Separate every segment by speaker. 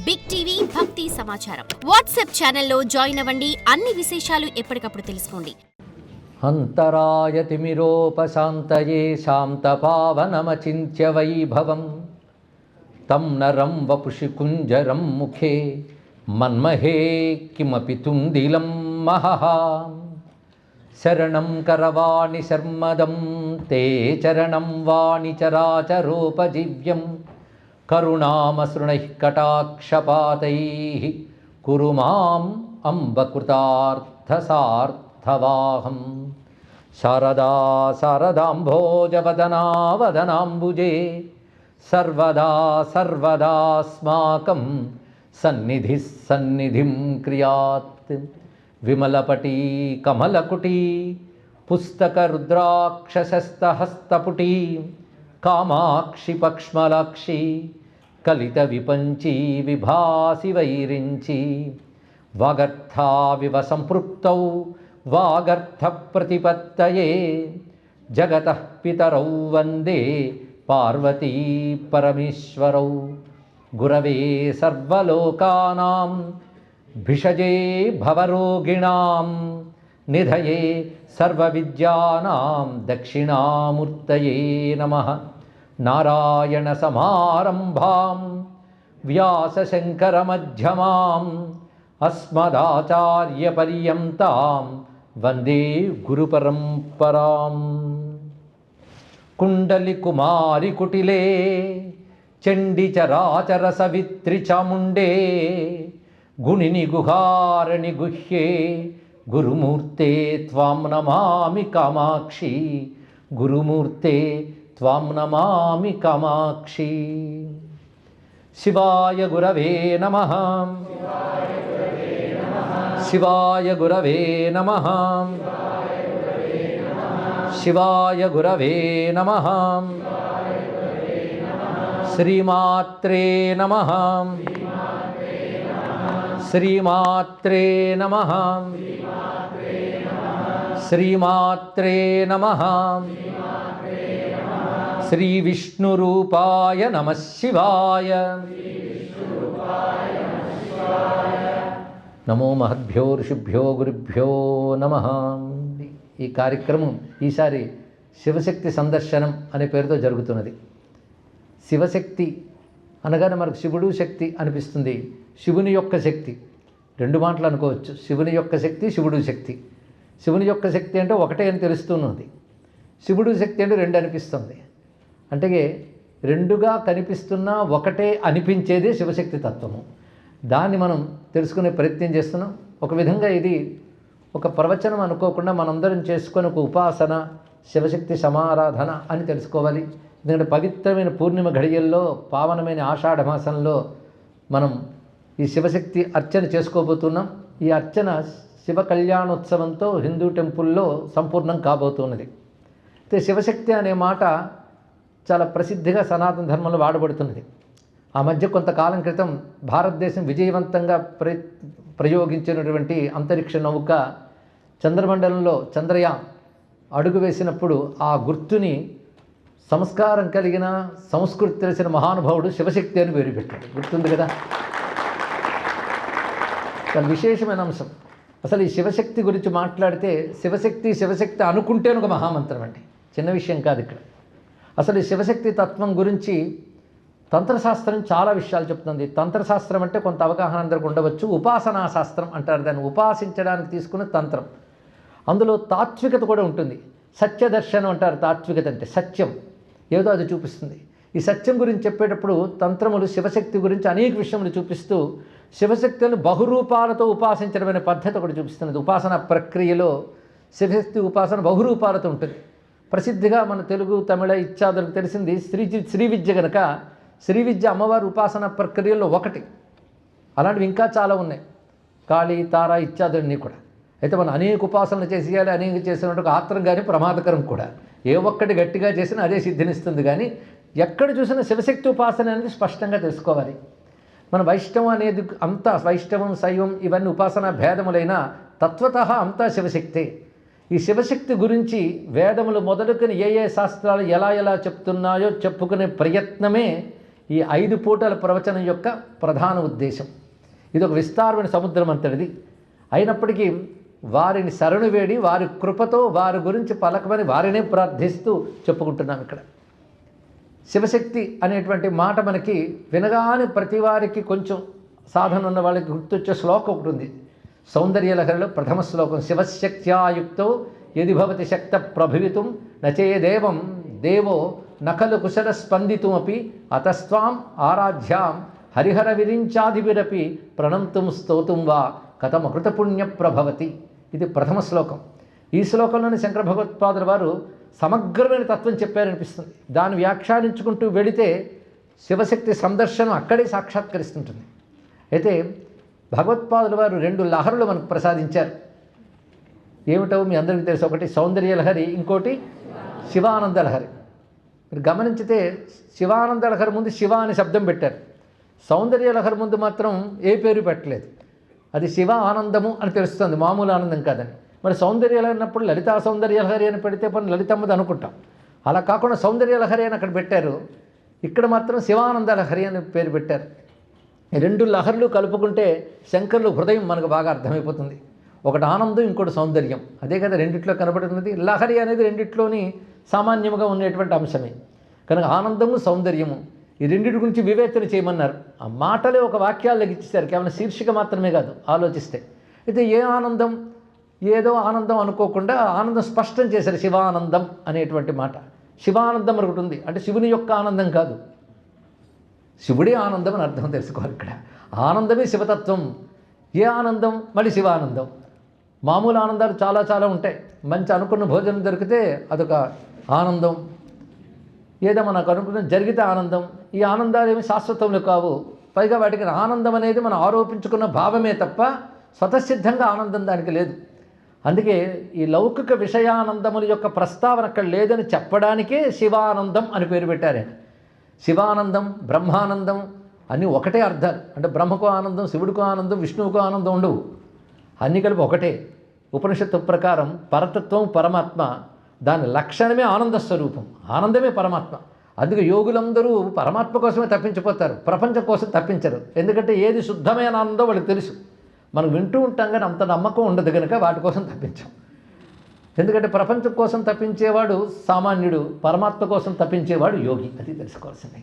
Speaker 1: Big TV భక్తి సమాచారం WhatsApp ఛానల్లో జాయిన్ అవ్వండి. అన్ని విశేషాలు ఎప్పటికప్పుడు తెలుసుకోండి.
Speaker 2: అంతరాయ తిమిరోపశాంతయే శాంతపావనమచింత్య వైభవం తం నరం వపుషి కుంజరం ముఖే మన్మహే కిమపి తుందిలం మహః శరణం కరవాణి శర్మదం తే చరణం వాణి చరాచరోపజీవ్యం కరుణామసృణైః కటాక్షపాతైః కురు మాం అంబకృతార్థసార్థవాహం శారదా శారదాంభోజవదనా వదనాంబుజే సర్వదా సర్వదాస్మాకం సన్నిధిః సన్నిధిం క్రియాత్ విమలపటీ కమలకుటీ పుస్తకరుద్రాక్షసస్తహస్తపుటీ కామాక్షి పక్ష్మలాక్షి కలిత విపంచీ విభాసి వైరించి వాగర్థావివ సంపృక్తౌ వాగర్థ ప్రతిపత్తయే జగతః పితరౌ వందే పార్వతీ పరమేశ్వరౌ గురవే సర్వలోకానాం భిషజే భవరోగిణాం నిధయే సర్వవిద్యానాం దక్షిణామూర్తయే నమః నారాయణ సమారంభాం వ్యాసశంకరమధ్యమాం అస్మదాచార్యపర్యంతాం వందే గురుపరంపరాం కుండలి కుమారి కుటిలే చండి చరాచర సవిత్రి చాముండే గుణిని గుహారణి గుహ్యే గురుమూర్తే త్వాం నమామి కామాక్షి గురుమూర్తే త్వాం నమామి కామాక్షి శివాయ గురవే నమః శివాయ గురవే నమః శివాయ గురవే నమః శ్రీమాత్రే నమః శ్రీమాత్రే నమః శ్రీమాత్రే నమః శ్రీ విష్ణురూపాయ నమః శివాయ నమో మహద్భ్యో ఋషిభ్యో గురుభ్యో నమః. ఈ కార్యక్రమం ఈసారి శివశక్తి సందర్శనం అనే పేరుతో జరుగుతున్నది. శివశక్తి అనగానే మనకు శివుడు శక్తి అనిపిస్తుంది. శివుని యొక్క శక్తి రెండు మాటలు అనుకోవచ్చు. శివుని యొక్క శక్తి, శివుడు శక్తి. శివుని యొక్క శక్తి అంటే ఒకటే అని తెలుస్తున్నది. శివుడు శక్తి అంటే రెండు అనిపిస్తుంది. అంటే రెండుగా కనిపిస్తున్నా ఒకటే అనిపించేదే శివశక్తి తత్వము. దాన్ని మనం తెలుసుకునే ప్రయత్నం చేస్తున్నాం. ఒక విధంగా ఇది ఒక ప్రవచనం అనుకోకుండా మనందరం చేసుకొని ఒక ఉపాసన, శివశక్తి సమారాధన అని తెలుసుకోవాలి. ఎందుకంటే పవిత్రమైన పూర్ణిమ ఘడియల్లో, పావనమైన ఆషాఢ మాసంలో మనం ఈ శివశక్తి అర్చన చేసుకోబోతున్నాం. ఈ అర్చన శివ కళ్యాణోత్సవంతో హిందూ టెంపుల్లో సంపూర్ణం కాబోతున్నది. అయితే శివశక్తి అనే మాట చాలా ప్రసిద్ధిగా సనాతన ధర్మంలో వాడబడుతున్నది. ఆ మధ్య కొంతకాలం క్రితం భారతదేశం విజయవంతంగా ప్రయోగించినటువంటి అంతరిక్ష నౌక చంద్రమండలంలో చంద్రయాన్ అడుగు వేసినప్పుడు ఆ గుర్తుని సంస్కారం కలిగిన, సంస్కృతి తెలిసిన మహానుభావుడు శివశక్తి అని పేరు పెట్టాడు. గుర్తుంది కదా. చాలా విశేషమైన అంశం. అసలు ఈ శివశక్తి గురించి మాట్లాడితే శివశక్తి శివశక్తి అనుకుంటేనే ఒక మహామంత్రం అండి. చిన్న విషయం కాదు ఇక్కడ. అసలు ఈ శివశక్తి తత్వం గురించి తంత్రశాస్త్రం చాలా విషయాలు చెప్తుంది. తంత్రశాస్త్రం అంటే కొంత అవగాహన అందరికి ఉండవచ్చు. ఉపాసనా శాస్త్రం అంటారు దాన్ని. ఉపాసించడానికి తీసుకునే తంత్రం. అందులో తాత్వికత కూడా ఉంటుంది. సత్యదర్శనం అంటారు. తాత్వికత అంటే సత్యం ఏదో అది చూపిస్తుంది. ఈ సత్యం గురించి చెప్పేటప్పుడు తంత్రములు శివశక్తి గురించి అనేక విషయములు చూపిస్తూ శివశక్తులను బహురూపాలతో ఉపాసించడం అనే పద్ధతి ఒకటి చూపిస్తున్నది. ఉపాసన ప్రక్రియలో శివశక్తి ఉపాసన బహురూపాలతో ఉంటుంది. ప్రసిద్ధిగా మన తెలుగు, తమిళ ఇత్యాదులకు తెలిసింది శ్రీ విద్య కనుక శ్రీ విద్య అమ్మవారి ఉపాసన ప్రక్రియలో ఒకటి. అలాంటివి ఇంకా చాలా ఉన్నాయి. కాళీ, తార ఇత్యాదులన్నీ కూడా. అయితే మనం అనేక ఉపాసనలు చేసేయాలి, అనేక చేసినట్టు ఆత్రం కానీ ప్రమాదకరం కూడా. ఏ ఒక్కటి గట్టిగా చేసినా అదే సిద్ధినిస్తుంది. కానీ ఎక్కడ చూసినా శివశక్తి ఉపాసన అనేది స్పష్టంగా తెలుసుకోవాలి. మన వైష్ణవం అనేది అంతా వైష్ణవం, శైవం ఇవన్నీ ఉపాసనా భేదములైన తత్వతః అంతా శివశక్తే. ఈ శివశక్తి గురించి వేదములు మొదలుకొని ఏ శాస్త్రాలు ఎలా చెప్తున్నాయో చెప్పుకునే ప్రయత్నమే ఈ 5 పూటల ప్రవచనం యొక్క ప్రధాన ఉద్దేశం. ఇది ఒక విస్తారమైన సముద్రం అంతటిది. అయినప్పటికీ వారిని శరణు వేడి వారి కృపతో వారి గురించి పలకమని వారినే ప్రార్థిస్తూ చెప్పుకుంటున్నాం. ఇక్కడ శివశక్తి అనేటువంటి మాట మనకి వినగానే ప్రతి వారికి కొంచెం సాధన ఉన్న వాళ్ళకి గుర్తొచ్చే శ్లోకం ఒకటి ఉంది. సౌందర్యలహరిలో ప్రథమ శ్లోకం, శివశక్త్యాయుక్తో యది భవతి శక్త ప్రభవితుం నచేదేవం దేవో నఖలు కుశల స్పందితుమపి అతస్వాం ఆరాధ్యాం హరిహర విరించాదిభిరపి ప్రణంతుం స్తోతుం వా కథమకృతపుణ్య ప్రభవతి. ఇది ప్రథమ శ్లోకం. ఈ శ్లోకంలోని శంకర భగవత్పాదుల వారు సమగ్రమైన తత్వం చెప్పారనిపిస్తుంది. దాన్ని వ్యాఖ్యానించుకుంటూ వెళితే శివశక్తి సందర్శనం అక్కడే సాక్షాత్కరిస్తుంటుంది. అయితే భగవత్పాదుల వారు 2 లహరులు మనకు ప్రసాదించారు. ఏమిటో మీ అందరికీ తెలుసు. ఒకటి సౌందర్య లహరి, ఇంకోటి శివానంద లహరి. మీరు గమనించితే శివానంద లహరి ముందు శివ అనే శబ్దం పెట్టారు, సౌందర్య లహరి ముందు మాత్రం ఏ పేరు పెట్టలేదు. అది శివ ఆనందము అని తెలుస్తుంది, మామూలు ఆనందం కాదని. మరి సౌందర్య లహరి అన్నప్పుడు లలితా సౌందర్య లహరి అని పెడితే పని లలితమ్మది అనుకుంటాం. అలా కాకుండా సౌందర్య లహరి అని అక్కడ పెట్టారు, ఇక్కడ మాత్రం శివానంద లహరి అని పేరు పెట్టారు. ఈ 2 లహరులు కలుపుకుంటే శంకరులు హృదయం మనకు బాగా అర్థమైపోతుంది. ఒకటి ఆనందం, ఇంకోటి సౌందర్యం. అదే కదా రెండిట్లో కనబడుతున్నది. లహరి అనేది రెండిట్లోని సామాన్యంగా ఉండేటువంటి అంశమే. కనుక ఆనందము సౌందర్యము ఈ రెండింటి గురించి వివేచన చేయమన్నారు. ఆ మాటలే ఒక వాక్యాలు ఇచ్చేశారు, కేవలం శీర్షిక మాత్రమే కాదు ఆలోచిస్తే. అయితే ఏ ఆనందం ఏదో ఆనందం అనుకోకుండా ఆనందం స్పష్టం చేశారు. శివానందం అనేటువంటి మాట, శివానందం ఒకటి ఉంది అంటే శివుని యొక్క ఆనందం కాదు, శివుడే ఆనందం అని అర్థం తెలుసుకోవాలి. ఇక్కడ ఆనందమే శివతత్వం. ఏ ఆనందం? మళ్ళీ శివానందం. మామూలు ఆనందాలు చాలా చాలా ఉంటాయి. మంచి అనుకున్న భోజనం దొరికితే అదొక ఆనందం, ఏదో మనకు అనుకున్న జరిగితే ఆనందం. ఈ ఆనందాలు ఏమి శాశ్వతంలో కావు. పైగా వాటికి ఆనందం అనేది మనం ఆరోపించుకున్న భావమే తప్ప స్వతసిద్ధంగా ఆనందం దానికి లేదు. అందుకే ఈ లౌకిక విషయానందముల యొక్క ప్రస్తావన అక్కడ లేదని చెప్పడానికే శివానందం అని పేరు పెట్టారు. శివానందం, బ్రహ్మానందం అన్నీ ఒకటే అర్థాలు. అంటే బ్రహ్మకు ఆనందం, శివుడికి ఆనందం, విష్ణువుకు ఆనందం ఉండవు, అన్నీ కలిపి ఒకటే. ఉపనిషత్తు ప్రకారం పరతత్వం పరమాత్మ, దాని లక్షణమే ఆనంద స్వరూపం, ఆనందమే పరమాత్మ. అందుకే యోగులందరూ పరమాత్మ కోసమే తప్పించిపోతారు, ప్రపంచం కోసం తప్పించరు. ఎందుకంటే ఏది శుద్ధమైన ఆనందో వాళ్ళకి తెలుసు. మనం వింటూ ఉంటాం కానీ అంత నమ్మకం ఉండదు కనుక వాటి కోసం తప్పించాం. ఎందుకంటే ప్రపంచం కోసం తప్పించేవాడు సామాన్యుడు, పరమాత్మ కోసం తప్పించేవాడు యోగి. అది తెలుసుకోవాల్సింది.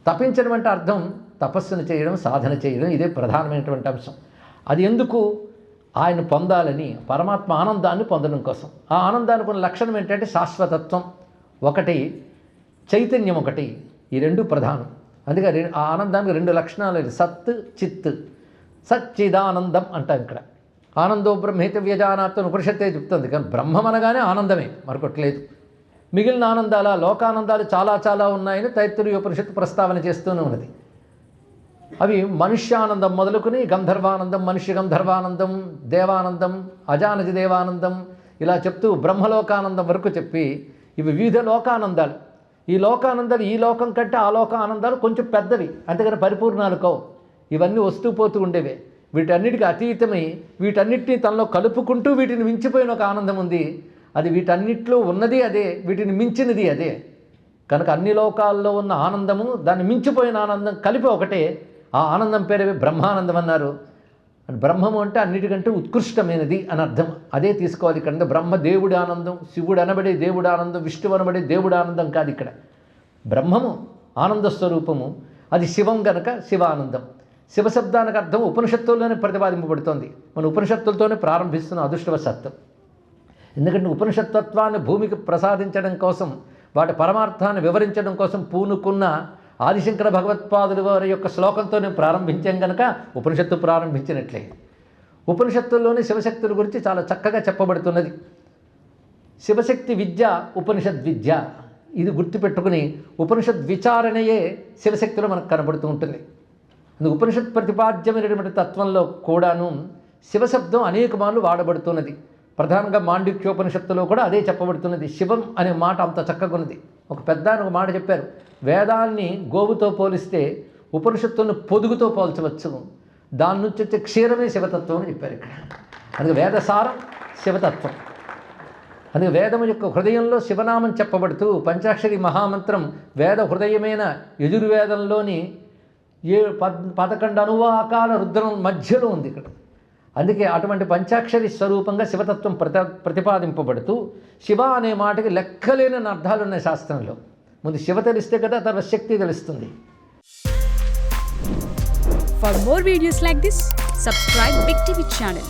Speaker 2: తప్పించడం అంటే అర్థం తపస్సును చేయడం, సాధన చేయడం. ఇదే ప్రధానమైనటువంటి అంశం. అది ఎందుకు? ఆయన పొందాలని, పరమాత్మ ఆనందాన్ని పొందడం కోసం. ఆ ఆనందానికి ఉన్న లక్షణం ఏంటంటే శాశ్వతత్వం ఒకటి, చైతన్యం ఒకటి. ఈ 2 ప్రధానం. అందుకే ఆ ఆనందానికి 2 లక్షణాలు, సత్ చిత్. సచ్చిదానందం అంటాం ఇక్కడ. ఆనందో బ్రహ్మేత వ్యజానాత్మను ఉపనిషత్తే చెప్తుంది. కానీ బ్రహ్మం అనగానే ఆనందమే, మరొకట్లేదు. మిగిలిన ఆనందాల లోకానందాలు చాలా చాలా ఉన్నాయని తైత్తరీయ ఉపనిషత్తు ప్రస్తావన చేస్తూనే ఉన్నది. అవి మనుష్యానందం మొదలుకొని గంధర్వానందం, మనుష్య గంధర్వానందం, దేవానందం, అజానజ దేవానందం, ఇలా చెప్తూ బ్రహ్మలోకానందం వరకు చెప్పి ఇవి వివిధ లోకానందాలు. ఈ లోకానందాలు ఈ లోకం కంటే ఆ లోక ఆనందాలు కొంచెం పెద్దవి, అంతేగాని పరిపూర్ణాలు కావు. ఇవన్నీ వస్తూ పోతూ ఉండేవే. వీటన్నిటికీ అతీతమై వీటన్నిటిని తనలో కలుపుకుంటూ వీటిని మించిపోయిన ఒక ఆనందం ఉంది. అది వీటన్నిటిలో ఉన్నది అదే, వీటిని మించినది అదే. కనుక అన్ని లోకాల్లో ఉన్న ఆనందము, దాన్ని మించిపోయిన ఆనందం కలిపి ఒకటే. ఆ ఆనందం పేరే బ్రహ్మానందం అన్నారు. బ్రహ్మము అంటే అన్నిటికంటే ఉత్కృష్టమైనది అని అర్థం. అదే తీసుకోవాలి ఇక్కడ. బ్రహ్మ దేవుడి ఆనందం, శివుడు అనబడే దేవుడి ఆనందం, విష్ణువు అనబడే దేవుడి ఆనందం కాదు. ఇక్కడ బ్రహ్మము ఆనంద స్వరూపము, అది శివం గనక శివానందం. శివశబ్దానికి అర్థం ఉపనిషత్తుల్లోనే ప్రతిపాదింపబడుతోంది. మన ఉపనిషత్తులతోనే ప్రారంభిస్తున్న అదృష్టవశాత్తు. ఎందుకంటే ఉపనిషత్తత్వాన్ని భూమికి ప్రసాదించడం కోసం, వాటి పరమార్థాన్ని వివరించడం కోసం పూనుకున్న ఆదిశంకర భగవత్పాదుల వారి యొక్క శ్లోకంతోనే ప్రారంభించాం కనుక ఉపనిషత్తు ప్రారంభించినట్లే. ఉపనిషత్తుల్లోని శివశక్తుల గురించి చాలా చక్కగా చెప్పబడుతున్నది. శివశక్తి విద్య ఉపనిషద్ విద్య. ఇది గుర్తుపెట్టుకుని ఉపనిషద్ విచారణయే శివశక్తిలో మనకు కనబడుతూ ఉంటుంది. అందుకు ఉపనిషత్ ప్రతిపాద్యమైనటువంటి తత్వంలో కూడాను శివశబ్దం అనేక మార్లు వాడబడుతున్నది. ప్రధానంగా మాండిక్యోపనిషత్తులో కూడా అదే చెప్పబడుతున్నది. శివం అనే మాట అంత చక్కగా ఉన్నది. ఒక పెద్ద ఒక మాట చెప్పారు, వేదాల్ని గోవుతో పోలిస్తే ఉపనిషత్తులను పొదుగుతో పోల్చవచ్చు, దాని నుంచి వచ్చే క్షీరమే శివతత్వం అని చెప్పారు ఇక్కడ. అందుకే వేదసారం శివతత్వం. అందుకే వేదము యొక్క హృదయంలో శివనామం చెప్పబడుతూ పంచాక్షరి మహామంత్రం వేద హృదయమైన యజుర్వేదంలోని 11 అనువాకాల రుద్రం మధ్యలో ఉంది ఇక్కడ. అందుకే అటువంటి పంచాక్షరి స్వరూపంగా శివతత్వం ప్రతిపాదింపబడుతూ శివ అనే మాటకి లెక్కలేని అర్థాలు ఉన్నాయి శాస్త్రంలో. ముందు శివ తెలిస్తే కదా తర్వాత శక్తి తెలుస్తుంది.
Speaker 3: For more videos like this, subscribe Big TV channel.